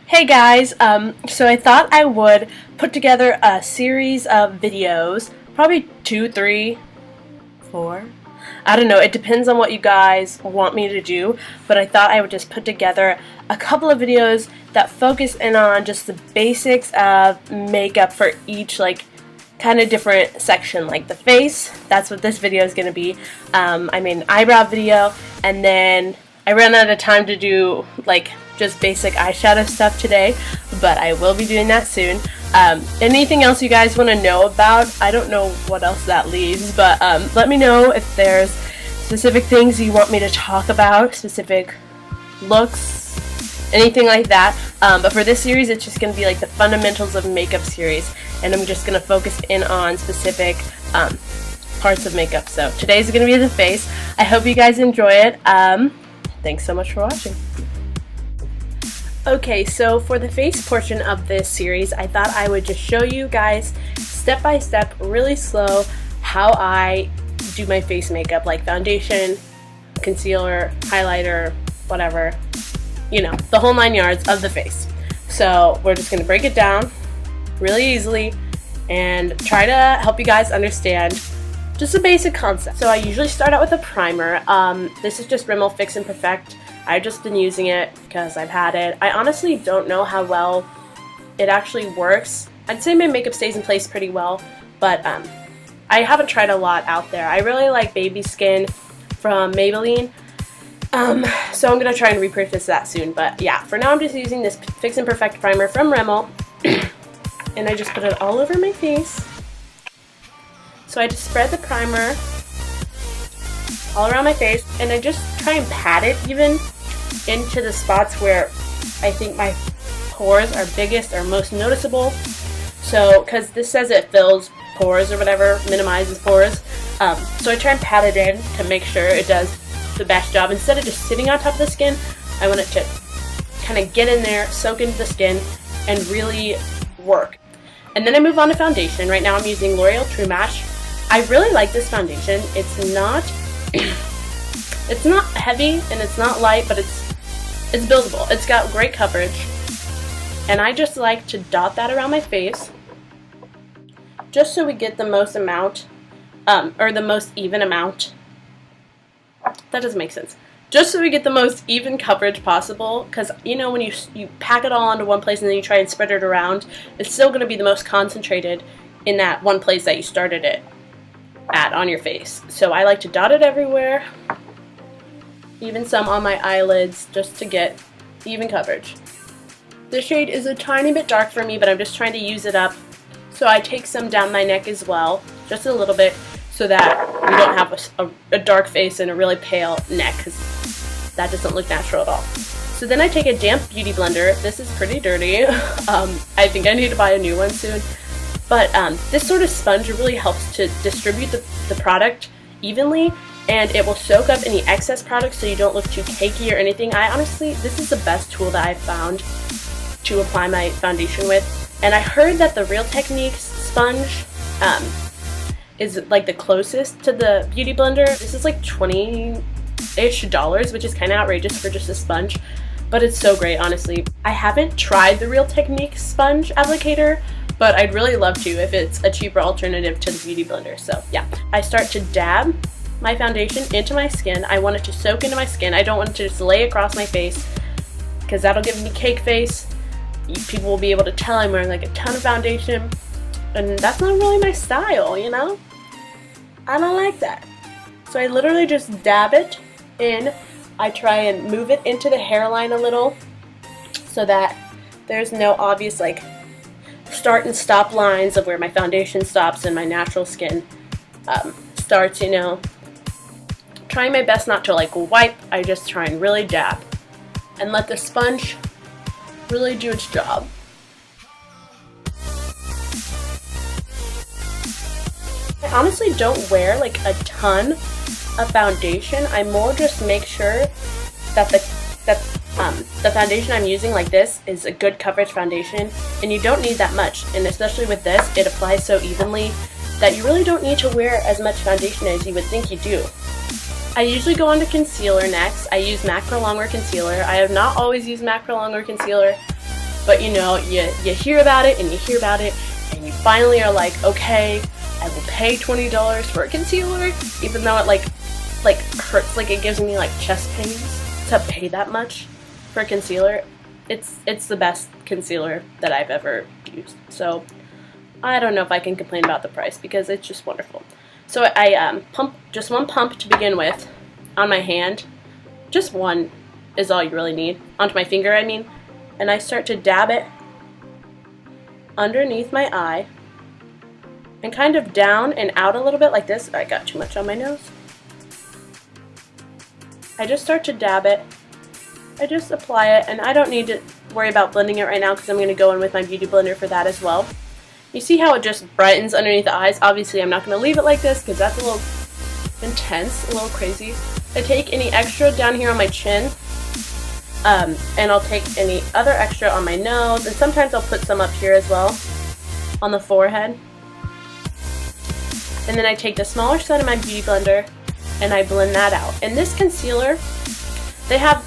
Hey guys, so I thought I would put together a series of videos, probably 2, 3, 4. I don't know, it depends on what you guys want me to do, but I thought I would just put together a couple of videos that focus in on just the basics of makeup for each, kind of different section, like the face. That's what this video is going to be. I made an eyebrow video, and then I ran out of time to do, just basic eyeshadow stuff today, but I will be doing that soon. Anything else you guys want to know about? I don't know what else that leaves, but let me know if there's specific things you want me to talk about, specific looks, anything like that. But for this series, it's just going to be like the fundamentals of makeup series, and I'm just going to focus in on specific parts of makeup. So today's going to be the face. I hope you guys enjoy it. Thanks so much for watching. Okay, so for the face portion of this series, I thought I would just show you guys step by step, really slow, how I do my face makeup, like foundation, concealer, highlighter, whatever, you know, the whole 9 yards of the face. So we're just going to break it down really easily and try to help you guys understand just a basic concept. So I usually start out with a primer. This is just Rimmel Fix and Perfect. I've just been using it because I've had it. I honestly don't know how well it actually works. I'd say my makeup stays in place pretty well, but I haven't tried a lot out there. I really like Baby Skin from Maybelline, so I'm going to try and repurchase that soon. But yeah, for now I'm just using this Fix and Perfect primer from Rimmel, and I just put it all over my face. So I just spread the primer all around my face, and I just try and pat it even into the spots where I think my pores are biggest or most noticeable. So, because this says it fills pores or whatever, minimizes pores, so I try and pat it in to make sure it does the best job. Instead of just sitting on top of the skin, I want it to kind of get in there, soak into the skin, and really work. And then I move on to foundation. Right now I'm using L'Oreal True Match. I really like this foundation. It's not heavy and it's not light, but it's buildable. It's got great coverage, and I just like to dot that around my face just so we get the most amount, or the most even amount. That doesn't make sense. Just so we get the most even coverage possible, because you know when you pack it all onto one place and then you try and spread it around, it's still going to be the most concentrated in that one place that you started it at on your face. So I like to dot it everywhere, even some on my eyelids, just to get even coverage. This shade is a tiny bit dark for me, but I'm just trying to use it up. So I take some down my neck as well, just a little bit, so that we don't have a dark face and a really pale neck, because that doesn't look natural at all. So then I take a damp beauty blender. This is pretty dirty. I think I need to buy a new one soon. But this sort of sponge really helps to distribute the product evenly, and it will soak up any excess product so you don't look too cakey or anything. This is the best tool that I've found to apply my foundation with. And I heard that the Real Techniques sponge is like the closest to the beauty blender. This is like $20-ish, which is kind of outrageous for just a sponge, but it's so great, honestly. I haven't tried the Real Techniques sponge applicator, but I'd really love to if it's a cheaper alternative to the beauty blender. So yeah, I start to dab my foundation into my skin. I want it to soak into my skin. I don't want it to just lay across my face, because that'll give me cake face. People will be able to tell I'm wearing like a ton of foundation, and that's not really my style, you know? I don't like that. So I literally just dab it in. I try and move it into the hairline a little so that there's no obvious start and stop lines of where my foundation stops and my natural skin starts, you know. Trying my best not to wipe. I just try and really dab and let the sponge really do its job. I honestly don't wear a ton of foundation. I more just make sure that the foundation I'm using, like this, is a good coverage foundation, and you don't need that much. And especially with this, it applies so evenly that you really don't need to wear as much foundation as you would think you do. I usually go on to concealer next. I use MAC Pro Longwear Concealer. I have not always used MAC Pro Longwear Concealer. but you know, you hear about it and you hear about it, and you finally are like, okay, I will pay $20 for a concealer, even though it like hurts, like it gives me like chest pains to pay that much for a concealer. It's the best concealer that I've ever used. So I don't know if I can complain about the price because it's just wonderful. So I pump just one pump to begin with on my hand. Just one is all you really need. Onto my finger, I mean. And I start to dab it underneath my eye and kind of down and out a little bit like this. I got too much on my nose. I just start to dab it. I just apply it, and I don't need to worry about blending it right now because I'm going to go in with my beauty blender for that as well. You see how it just brightens underneath the eyes? Obviously, I'm not going to leave it like this because that's a little intense, a little crazy. I take any extra down here on my chin, and I'll take any other extra on my nose, and sometimes I'll put some up here as well on the forehead. And then I take the smaller side of my beauty blender and I blend that out. And this concealer, they have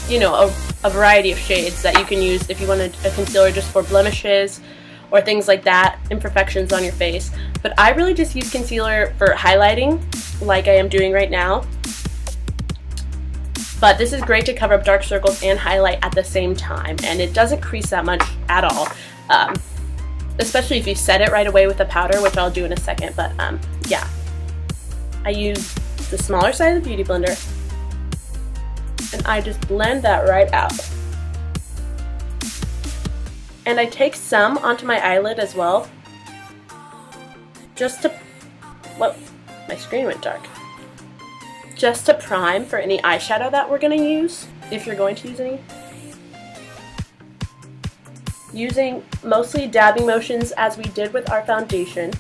you know, a variety of shades that you can use if you want a concealer just for blemishes or things like that, imperfections on your face. But I really just use concealer for highlighting, like I am doing right now. But this is great to cover up dark circles and highlight at the same time, and it doesn't crease that much at all, especially if you set it right away with the powder, which I'll do in a second. But yeah, I use the smaller side of the beauty blender, and I just blend that right out. And I take some onto my eyelid as well, just to, whoa, my screen went dark. Just to prime for any eyeshadow that we're going to use, if you're going to use any. Using mostly dabbing motions as we did with our foundation,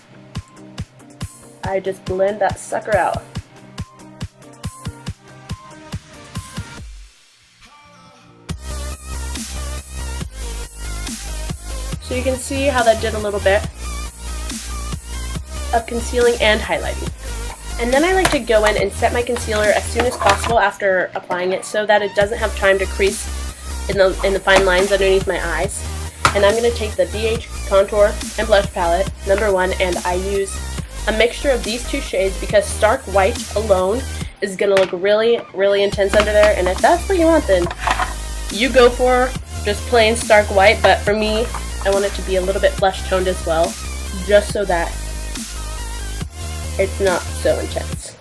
I just blend that sucker out. So you can see how that did a little bit of concealing and highlighting. And then I like to go in and set my concealer as soon as possible after applying it so that it doesn't have time to crease in the fine lines underneath my eyes. And I'm going to take the BH Contour and Blush Palette, #1, and I use a mixture of these two shades because stark white alone is going to look really, really intense under there. And if that's what you want, then you go for just plain stark white. But for me, I want it to be a little bit flesh toned as well, just so that it's not so intense.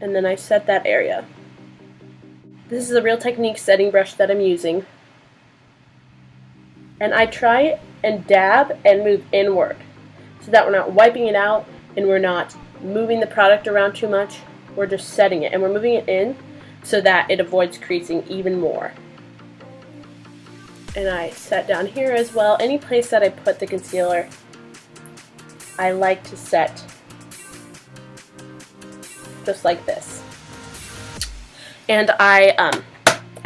And then I set that area. This is a Real Technique setting brush that I'm using. And I try and dab and move inward so that we're not wiping it out and we're not moving the product around too much. We're just setting it and we're moving it in so that it avoids creasing even more. And I set down here as well. Any place that I put the concealer, I like to set just like this. And I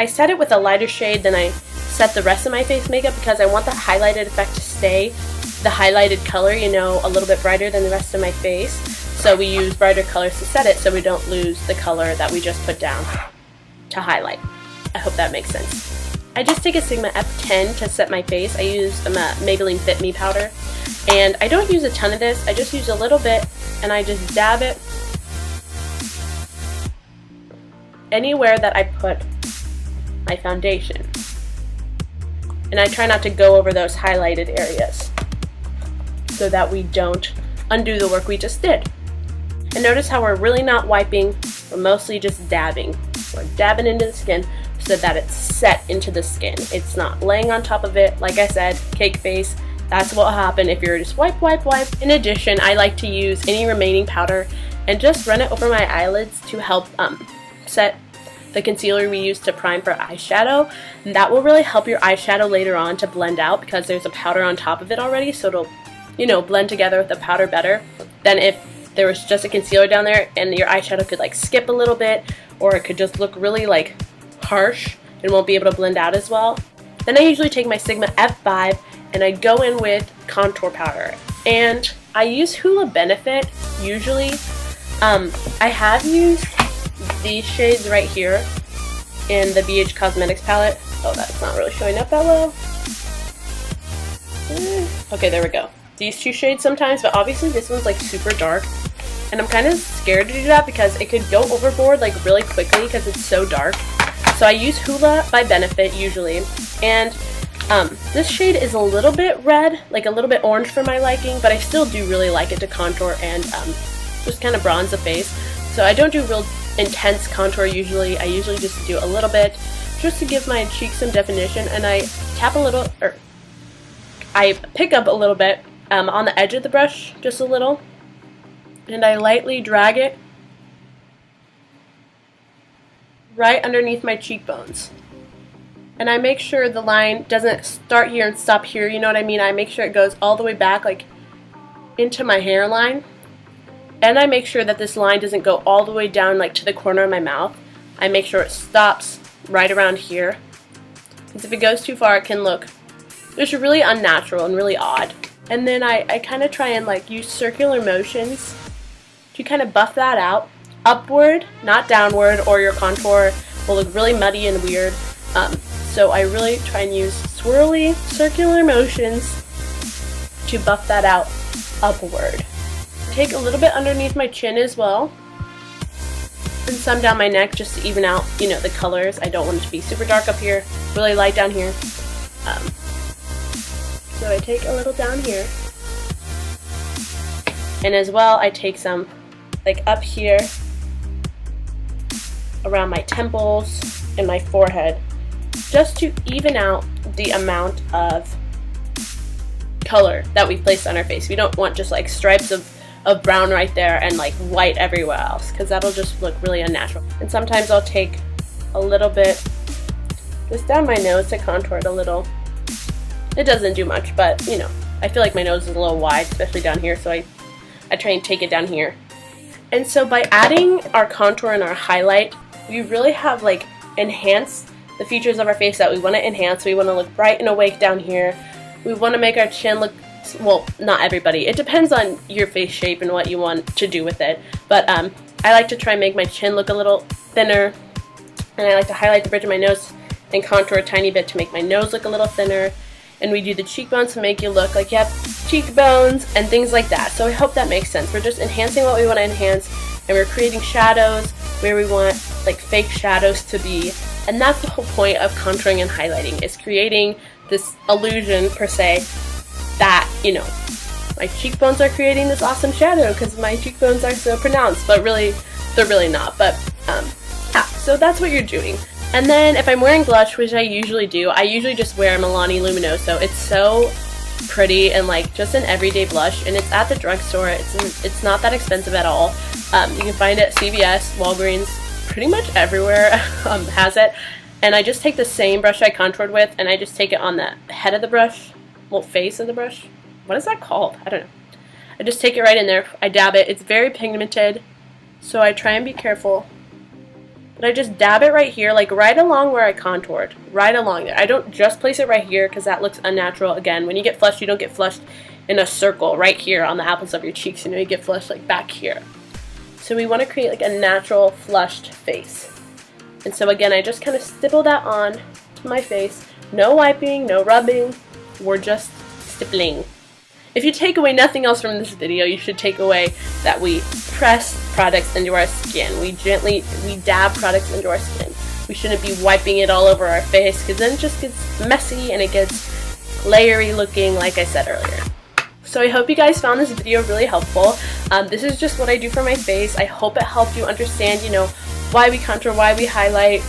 set it with a lighter shade than I set the rest of my face makeup because I want the highlighted effect to stay the highlighted color, you know, a little bit brighter than the rest of my face. So we use brighter colors to set it so we don't lose the color that we just put down to highlight. I hope that makes sense. I just take a Sigma F10 to set my face. I use a Maybelline Fit Me powder. And I don't use a ton of this. I just use a little bit and I just dab it anywhere that I put my foundation. And I try not to go over those highlighted areas so that we don't undo the work we just did. And notice how we're really not wiping, we're mostly just dabbing. We're dabbing into the skin so that it's set into the skin. It's not laying on top of it. Like I said, cake face, that's what will happen if you're just wipe, wipe, wipe. In addition, I like to use any remaining powder and just run it over my eyelids to help set the concealer we use to prime for eyeshadow. And that will really help your eyeshadow later on to blend out because there's a powder on top of it already, so it'll, you know, blend together with the powder better than if there was just a concealer down there and your eyeshadow could like skip a little bit, or it could just look really like harsh and won't be able to blend out as well. Then I usually take my Sigma F5 and I go in with contour powder. And I use Hoola Benefit usually. I have used these shades right here in the BH Cosmetics palette. Oh, that's not really showing up that well. Okay, there we go. These two shades sometimes, but obviously this one's like super dark. And I'm kind of scared to do that because it could go overboard like really quickly because it's so dark. So I use Hoola by Benefit usually. And this shade is a little bit red, like a little bit orange for my liking, but I still do really like it to contour and just kind of bronze the face. So I don't do real intense contour usually. I usually just do a little bit just to give my cheeks some definition, and I tap a little, or I pick up a little bit on the edge of the brush, just a little, and I lightly drag it right underneath my cheekbones. And I make sure the line doesn't start here and stop here, you know what I mean? I make sure it goes all the way back, like into my hairline. And I make sure that this line doesn't go all the way down, like to the corner of my mouth. I make sure it stops right around here. Because if it goes too far, it can look just really unnatural and really odd. And then I kind of try and like use circular motions to kind of buff that out. Upward, not downward, or your contour will look really muddy and weird. So I really try and use swirly circular motions to buff that out upward. Take a little bit underneath my chin as well, and some down my neck just to even out, you know, the colors. I don't want it to be super dark up here, really light down here. So I take a little down here, and as well I take some like up here around my temples and my forehead, just to even out the amount of color that we place on our face. We don't want just like stripes of brown right there and like white everywhere else, because that'll just look really unnatural. And sometimes I'll take a little bit just down my nose to contour it a little. It doesn't do much, but you know, I feel like my nose is a little wide, especially down here, so I try and take it down here. And so by adding our contour and our highlight, we really have like enhanced the features of our face that we want to enhance. We want to look bright and awake down here. We want to make our chin look, well, not everybody. It depends on your face shape and what you want to do with it. But I like to try and make my chin look a little thinner. And I like to highlight the bridge of my nose and contour a tiny bit to make my nose look a little thinner. And we do the cheekbones to make you look like you have cheekbones and things like that. So I hope that makes sense. We're just enhancing what we want to enhance, and we're creating shadows where we want like fake shadows to be. And that's the whole point of contouring and highlighting, is creating this illusion per se that, you know, my cheekbones are creating this awesome shadow because my cheekbones are so pronounced, but really they're really not. But yeah, so that's what you're doing. And then if I'm wearing blush, which I usually do, I usually just wear Milani Luminoso. It's so pretty and like just an everyday blush, and it's at the drugstore. It's not that expensive at all. You can find it at CVS, Walgreens, pretty much everywhere has it. And I just take the same brush I contoured with, and I just take it on the head of the brush, well, face of the brush. What is that called? I don't know. I just take it right in there. I dab it. It's very pigmented, so I try and be careful. But I just dab it right here, like right along where I contoured, right along there. I don't just place it right here because that looks unnatural. Again, when you get flushed, you don't get flushed in a circle right here on the apples of your cheeks. You know, you get flushed like back here. So we want to create like a natural flushed face. And so again, I just kind of stipple that on to my face. No wiping, no rubbing. We're just stippling. If you take away nothing else from this video, you should take away that we press products into our skin. We dab products into our skin. We shouldn't be wiping it all over our face, because then it just gets messy and it gets layery looking, like I said earlier. So I hope you guys found this video really helpful. This is just what I do for my face. I hope it helped you understand, you know, why we contour, why we highlight,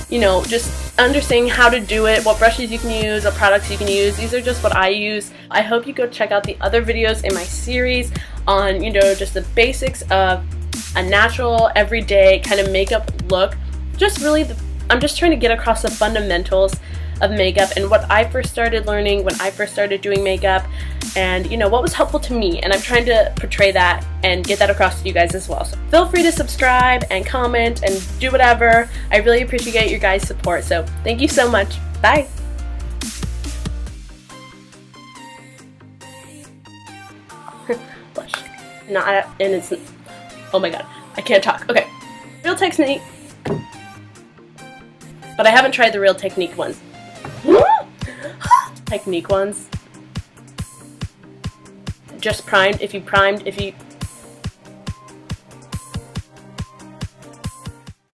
you know, just understanding how to do it, what brushes you can use, what products you can use. These are just what I use. I hope you go check out the other videos in my series on, you know, just the basics of a natural, everyday kind of makeup look. Just really, I'm just trying to get across the fundamentals of makeup and what I first started learning when I first started doing makeup, and you know, what was helpful to me, and I'm trying to portray that and get that across to you guys as well. So feel free to subscribe and comment and do whatever. I really appreciate your guys' support, so thank you so much. Bye. Blush. Not, and it's, oh my god, I can't talk. Okay, real technique. But I haven't tried the real Technique ones. Technique ones. Just primed. If you